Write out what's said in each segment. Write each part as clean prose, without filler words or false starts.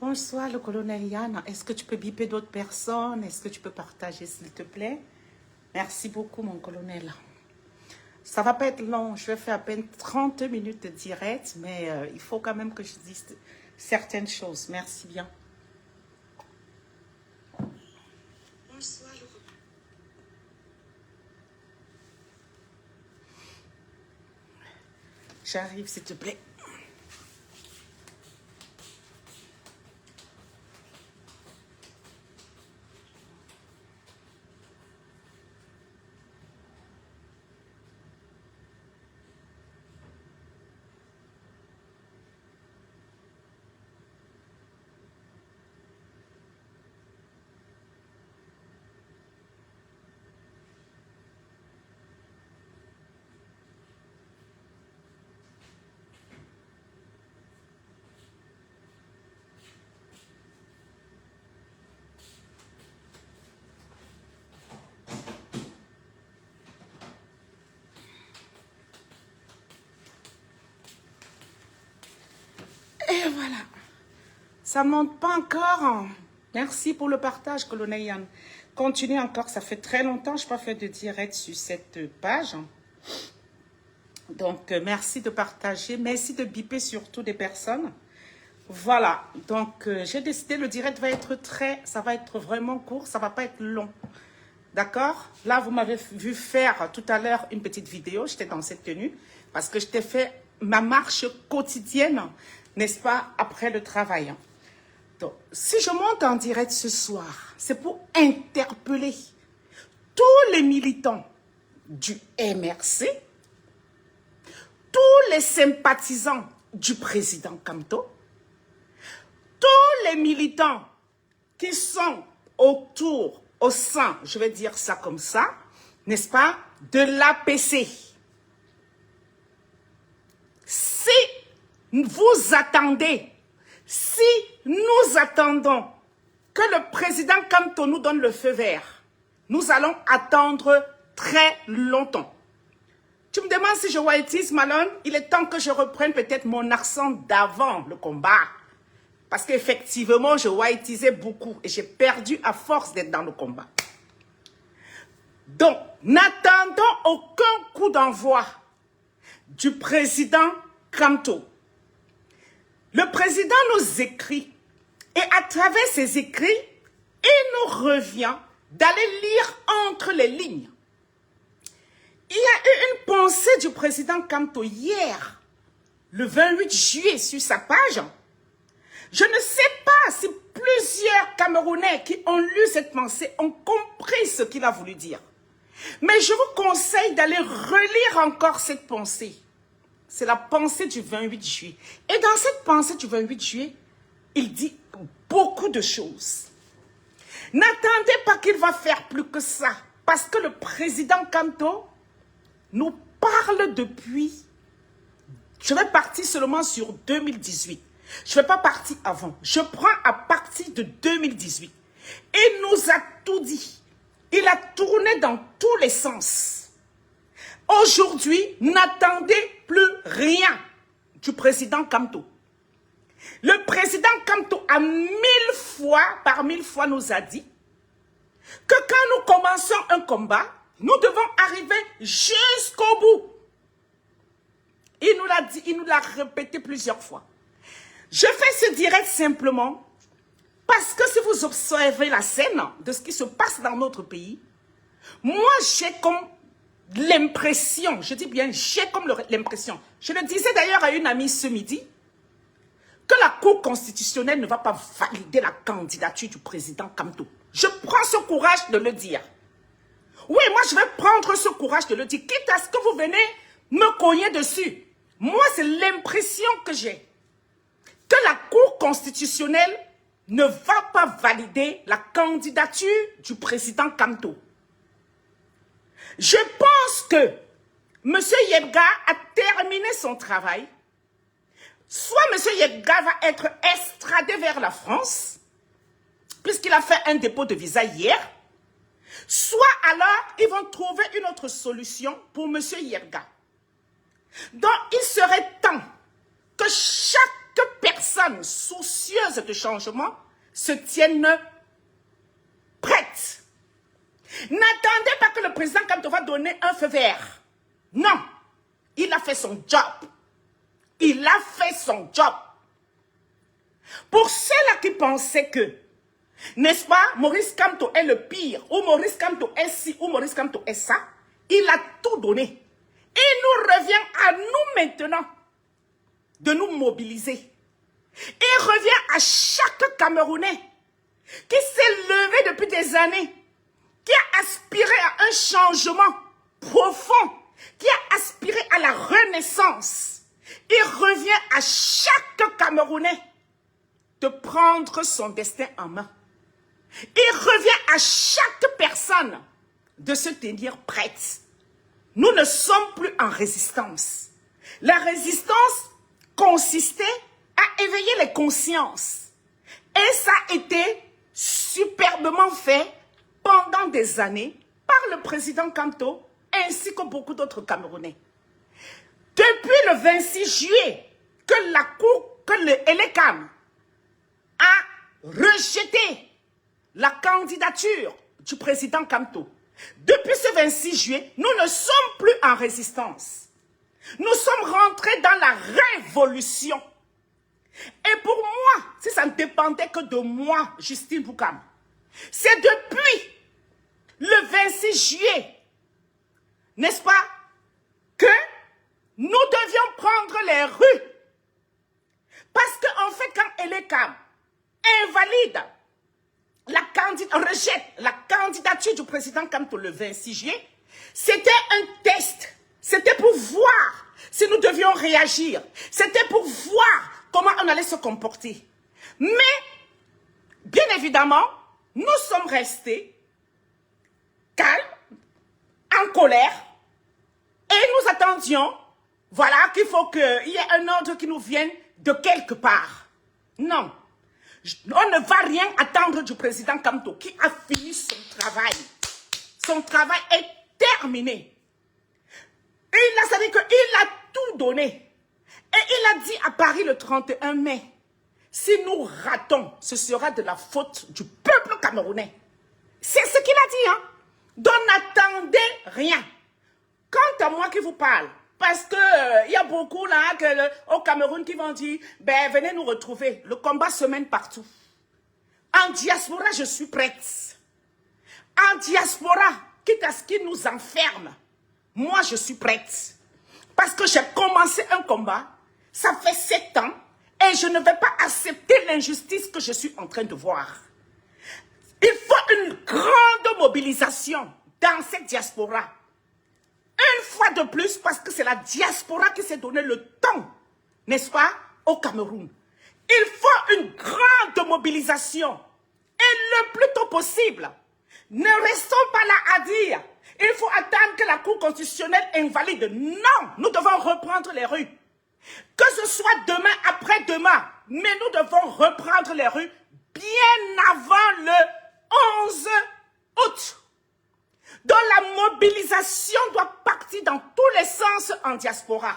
Bonsoir, le colonel Yann. Est-ce que tu peux biper d'autres personnes? Est-ce que tu peux partager, s'il te plaît? Merci beaucoup, mon colonel. Ça va pas être long. Je vais faire à peine 30 minutes de direct, mais il faut quand même que je dise certaines choses. Merci bien. Bonsoir, le... J'arrive, s'il te plaît. Et voilà. Ça ne monte pas encore. Merci pour le partage, colonel Yann. Continuez encore, ça fait très longtemps que je n'ai pas fait de direct sur cette page. Donc, merci de partager. Merci de biper surtout des personnes. Voilà. Donc, j'ai décidé, le direct va être ça va être vraiment court. Ça ne va pas être long. D'accord? Là, vous m'avez vu faire tout à l'heure une petite vidéo. J'étais dans cette tenue parce que je t'ai fait ma marche quotidienne, n'est-ce pas, après le travail. Donc, si je monte en direct ce soir, c'est pour interpeller tous les militants du MRC, tous les sympathisants du président Kamto, tous les militants qui sont autour, au sein, je vais dire ça comme ça, n'est-ce pas, de l'APC. Si vous attendez, si nous attendons que le président Kamto nous donne le feu vert, nous allons attendre très longtemps. Tu me demandes si je whiteise, Malone? Il est temps que je reprenne peut-être mon accent d'avant le combat. Parce qu'effectivement, je whiteisais beaucoup et j'ai perdu à force d'être dans le combat. Donc, n'attendons aucun coup d'envoi du président Kamto. Le président nous écrit et à travers ses écrits, il nous revient d'aller lire entre les lignes. Il y a eu une pensée du président Kamto hier, le 28 juillet, sur sa page. Je ne sais pas si plusieurs Camerounais qui ont lu cette pensée ont compris ce qu'il a voulu dire. Mais je vous conseille d'aller relire encore cette pensée. C'est la pensée du 28 juillet. Et dans cette pensée du 28 juillet, il dit beaucoup de choses. N'attendez pas qu'il va faire plus que ça. Parce que le président Kamto nous parle depuis... Je vais partir seulement sur 2018. Je ne vais pas partir avant. Je prends à partir de 2018. Il nous a tout dit. Il a tourné dans tous les sens. Aujourd'hui, n'attendez plus rien du président Kamto. Le président Kamto a 1000 fois, par 1000 fois nous a dit que quand nous commençons un combat, nous devons arriver jusqu'au bout. Il nous l'a dit, il nous l'a répété plusieurs fois. Je fais ce direct simplement parce que si vous observez la scène de ce qui se passe dans notre pays, moi j'ai comme l'impression, je dis bien j'ai comme l'impression, je le disais d'ailleurs à une amie ce midi, que la Cour constitutionnelle ne va pas valider la candidature du président Kamto. Je prends ce courage de le dire. Oui, moi je vais prendre ce courage de le dire, quitte à ce que vous venez me cogner dessus. Moi c'est l'impression que j'ai. Que la Cour constitutionnelle ne va pas valider la candidature du président Kamto. Je pense que M. Yebga a terminé son travail. Soit M. Yebga va être extradé vers la France, puisqu'il a fait un dépôt de visa hier, soit alors ils vont trouver une autre solution pour M. Yebga. Donc il serait temps que chaque personne soucieuse de changement se tienne prête. N'attendez pas que le président Kamto va donner un feu vert. Non, il a fait son job. Il a fait son job. Pour ceux-là qui pensaient que, n'est-ce pas, Maurice Kamto est le pire, ou Maurice Kamto est ci, ou Maurice Kamto est ça, il a tout donné. Il nous revient à nous maintenant de nous mobiliser. Il revient à chaque Camerounais qui s'est levé depuis des années, qui a aspiré à un changement profond, qui a aspiré à la renaissance. Il revient à chaque Camerounais de prendre son destin en main. Il revient à chaque personne de se tenir prête. Nous ne sommes plus en résistance. La résistance consistait à éveiller les consciences. Et ça a été superbement fait pendant des années par le président Kamto ainsi que beaucoup d'autres Camerounais. Depuis le 26 juillet, que la Cour, que le ELECAM a rejeté la candidature du président Kamto, depuis ce 26 juillet, nous ne sommes plus en résistance. Nous sommes rentrés dans la révolution. Et pour moi, si ça ne dépendait que de moi, Justine Boukam, c'est depuis le 26 juillet, n'est-ce pas, que nous devions prendre les rues. Parce qu'en fait, quand ELECAM invalide, rejette la candidature du président Kamto le 26 juillet, c'était un test. C'était pour voir si nous devions réagir. C'était pour voir comment on allait se comporter. Mais, bien évidemment, nous sommes restés calmes, en colère, et nous attendions, voilà, qu'il faut qu'il y ait un ordre qui nous vienne de quelque part. Non. On ne va rien attendre du président Kamto qui a fini son travail. Son travail est terminé. Ça veut dire qu'il a tout donné. Et il a dit à Paris le 31 mai, si nous ratons, ce sera de la faute du peuple camerounais. C'est ce qu'il a dit, hein. Donc n'attendez rien. Quant à moi qui vous parle, parce que y a beaucoup là au Cameroun qui vont dire, ben venez nous retrouver. Le combat se mène partout. En diaspora, je suis prête. En diaspora, quitte à ce qu'ils nous enferment, moi je suis prête. Parce que j'ai commencé un combat, ça fait 7 ans, et je ne vais pas accepter l'injustice que je suis en train de voir. Il faut une grande mobilisation dans cette diaspora. Une fois de plus, parce que c'est la diaspora qui s'est donné le temps, n'est-ce pas, au Cameroun. Il faut une grande mobilisation. Et le plus tôt possible. Ne restons pas là à dire, il faut attendre que la Cour constitutionnelle invalide. Non, nous devons reprendre les rues. Que ce soit demain, après-demain, mais nous devons reprendre les rues bien avant le 11 août. Donc la mobilisation doit partir dans tous les sens en diaspora.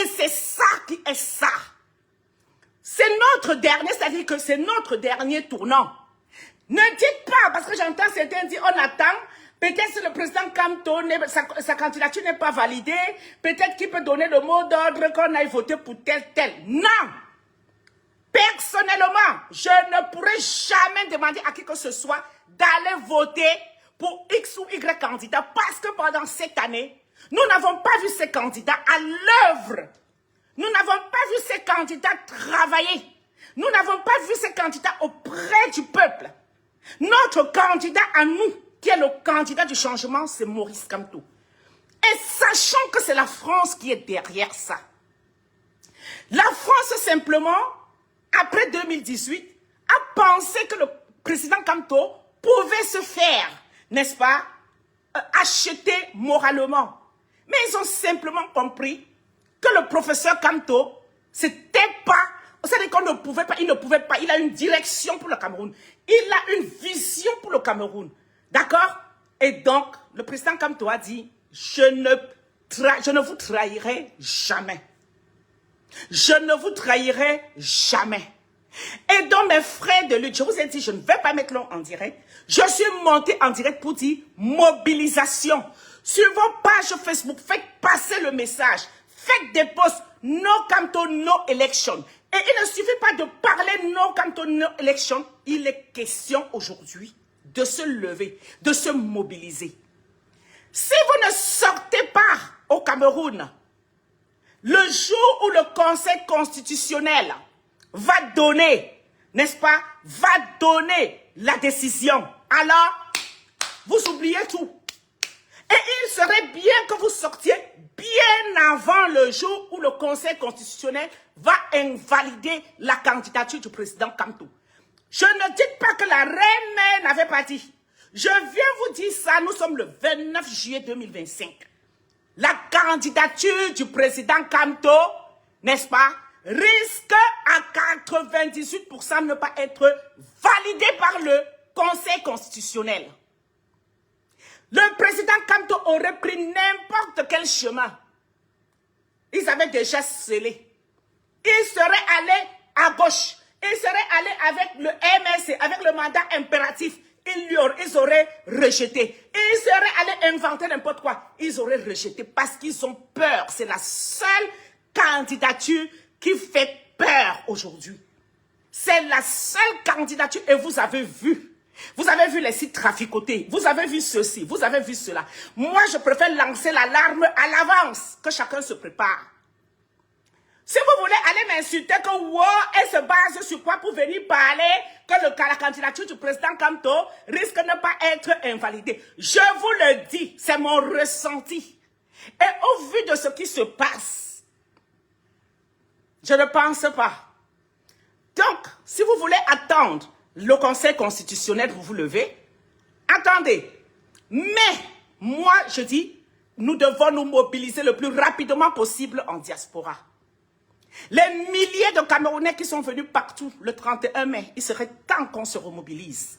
Et c'est ça qui est ça. C'est notre dernier, c'est-à-dire que c'est notre dernier tournant. Ne dites pas, parce que j'entends certains dire, on attend, peut-être si le président Kamto, sa candidature n'est pas validée, peut-être qu'il peut donner le mot d'ordre qu'on aille voter pour tel. Non! Personnellement, je ne pourrai jamais demander à qui que ce soit d'aller voter pour X ou Y candidat, parce que pendant cette année, nous n'avons pas vu ces candidats à l'œuvre. Nous n'avons pas vu ces candidats travailler. Nous n'avons pas vu ces candidats auprès du peuple. Notre candidat à nous, qui est le candidat du changement, c'est Maurice Kamto. Et sachant que c'est la France qui est derrière ça. La France, simplement, après 2018, a pensé que le président Kamto pouvait se faire, n'est-ce pas, acheter moralement. Mais ils ont simplement compris que le professeur Kamto, c'était pas, c'est-à-dire qu'on ne pouvait pas, il a une direction pour le Cameroun. Il a une vision pour le Cameroun. D'accord? Et donc, le président Kamto a dit, je ne vous trahirai jamais. Je ne vous trahirai jamais. Et dans mes frères de lutte, je vous ai dit, je ne vais pas mettre long en direct. Je suis monté en direct pour dire mobilisation. Sur vos pages Facebook, faites passer le message. Faites des posts, no Kamto, no election. Et il ne suffit pas de parler no Kamto, no election. Il est question aujourd'hui de se lever, de se mobiliser. Si vous ne sortez pas au Cameroun, le jour où le Conseil constitutionnel va donner, n'est-ce pas, va donner la décision, alors vous oubliez tout. Et il serait bien que vous sortiez bien avant le jour où le Conseil constitutionnel va invalider la candidature du président Kamto. Je ne dis pas que la reine n'avait pas dit. Je viens vous dire ça, nous sommes le 29 juillet 2025. La candidature du président Kamto, n'est-ce pas, risque à 98% de ne pas être validée par le Conseil constitutionnel. Le président Kamto aurait pris n'importe quel chemin. Ils avaient déjà scellé. Il serait allé à gauche. Il serait allé avec le MSC, avec le mandat impératif. Ils auraient rejeté. Ils seraient allés inventer n'importe quoi. Ils auraient rejeté parce qu'ils ont peur. C'est la seule candidature qui fait peur aujourd'hui. C'est la seule candidature et vous avez vu. Vous avez vu les sites traficotés. Vous avez vu ceci. Vous avez vu cela. Moi, je préfère lancer l'alarme à l'avance. Que chacun se prépare. Si vous voulez aller m'insulter que wow, elle se base sur quoi pour venir parler que la candidature du président Kamto risque de ne pas être invalidée. Je vous le dis, c'est mon ressenti. Et au vu de ce qui se passe, je ne pense pas. Donc, si vous voulez attendre le Conseil constitutionnel, vous vous levez, attendez. Mais, moi, je dis, nous devons nous mobiliser le plus rapidement possible en diaspora. Les milliers de Camerounais qui sont venus partout le 31 mai, il serait temps qu'on se remobilise.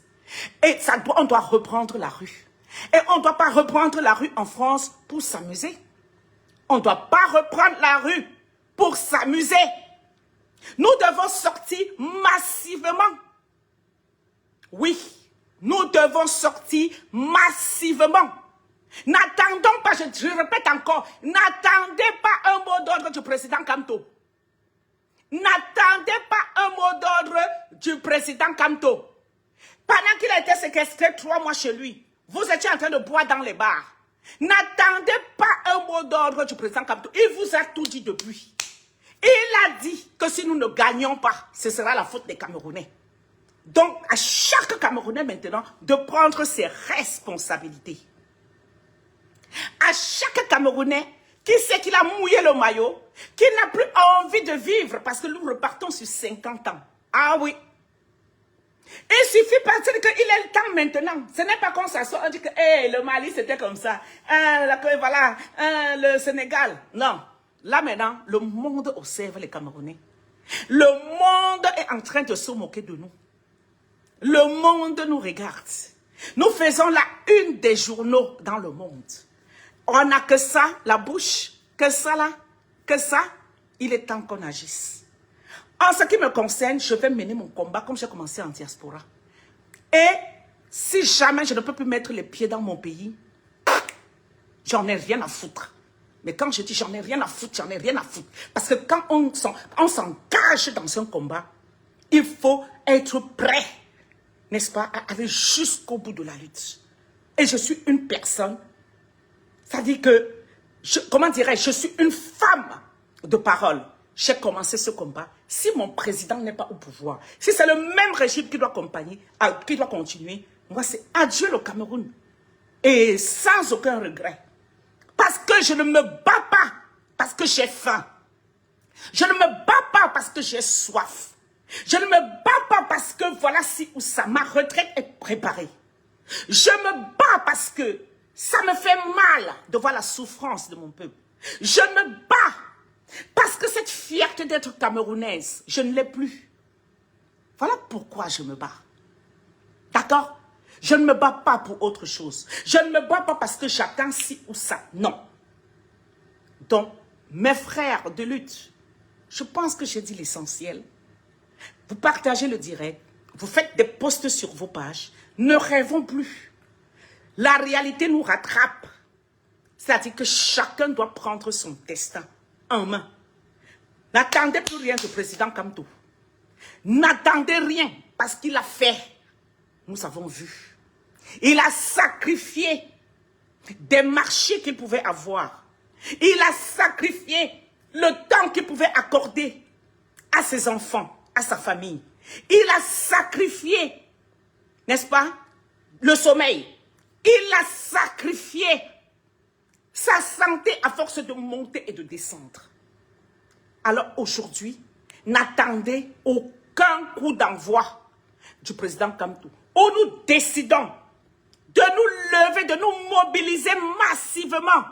Et on doit reprendre la rue. Et on ne doit pas reprendre la rue en France pour s'amuser. On ne doit pas reprendre la rue pour s'amuser. Nous devons sortir massivement. Oui, nous devons sortir massivement. N'attendons pas, je répète encore, n'attendez pas un mot d'ordre du président Kamto. N'attendez pas un mot d'ordre du président Kamto. Pendant qu'il a été séquestré 3 mois chez lui, vous étiez en train de boire dans les bars. N'attendez pas un mot d'ordre du président Kamto. Il vous a tout dit depuis. Il a dit que si nous ne gagnons pas, ce sera la faute des Camerounais. Donc, à chaque Camerounais maintenant de prendre ses responsabilités. À chaque Camerounais qui sait qu'il a mouillé le maillot, qui n'a plus envie de vivre parce que nous repartons sur 50 ans. Ah oui. Il suffit pas de dire qu'il est le temps maintenant. Ce n'est pas qu'on s'assoit, on dit que hey, le Mali c'était comme ça. Voilà, le Sénégal. Non. Là maintenant, le monde observe les Camerounais. Le monde est en train de se moquer de nous. Le monde nous regarde. Nous faisons la une des journaux dans le monde. On n'a que ça, la bouche, que ça là, que ça. Il est temps qu'on agisse. En ce qui me concerne, je vais mener mon combat comme j'ai commencé en diaspora. Et si jamais je ne peux plus mettre les pieds dans mon pays, j'en ai rien à foutre. Mais quand je dis j'en ai rien à foutre, j'en ai rien à foutre. Parce que quand on s'engage dans un combat, il faut être prêt, n'est-ce pas, à aller jusqu'au bout de la lutte. Et je suis une personne, c'est-à-dire que, comment dirais-je, je suis une femme de parole. J'ai commencé ce combat. Si mon président n'est pas au pouvoir, si c'est le même régime qui doit continuer, moi c'est adieu le Cameroun. Et sans aucun regret. Parce que je ne me bats pas parce que j'ai faim. Je ne me bats pas parce que j'ai soif. Je ne me bats pas parce que voilà ci ou ça, ma retraite est préparée. Je me bats parce que ça me fait mal de voir la souffrance de mon peuple. Je me bats parce que cette fierté d'être camerounaise, je ne l'ai plus. Voilà pourquoi je me bats. D'accord? Je ne me bats pas pour autre chose. Je ne me bats pas parce que j'attends ci ou ça. Non. Donc, mes frères de lutte, Je pense que j'ai dit l'essentiel. Vous partagez le direct. Vous faites des posts sur vos pages. Ne rêvons plus. La réalité nous rattrape. C'est-à-dire que chacun doit prendre son destin en main. N'attendez plus rien du président Kamto. N'attendez rien parce qu'il a fait. Nous avons vu. Il a sacrifié des marchés qu'il pouvait avoir. Il a sacrifié le temps qu'il pouvait accorder à ses enfants, à sa famille. Il a sacrifié, n'est-ce pas, le sommeil. Il a sacrifié sa santé à force de monter et de descendre. Alors aujourd'hui, n'attendez aucun coup d'envoi du président Kamto. Où nous décidons de nous lever, de nous mobiliser massivement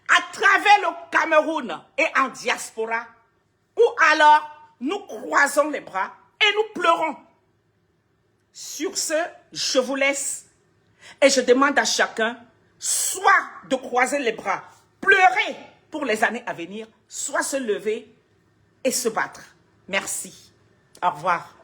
à travers le Cameroun et en diaspora, ou alors nous croisons les bras et nous pleurons. Sur ce, je vous laisse et je demande à chacun soit de croiser les bras, pleurer pour les années à venir, soit se lever et se battre. Merci. Au revoir.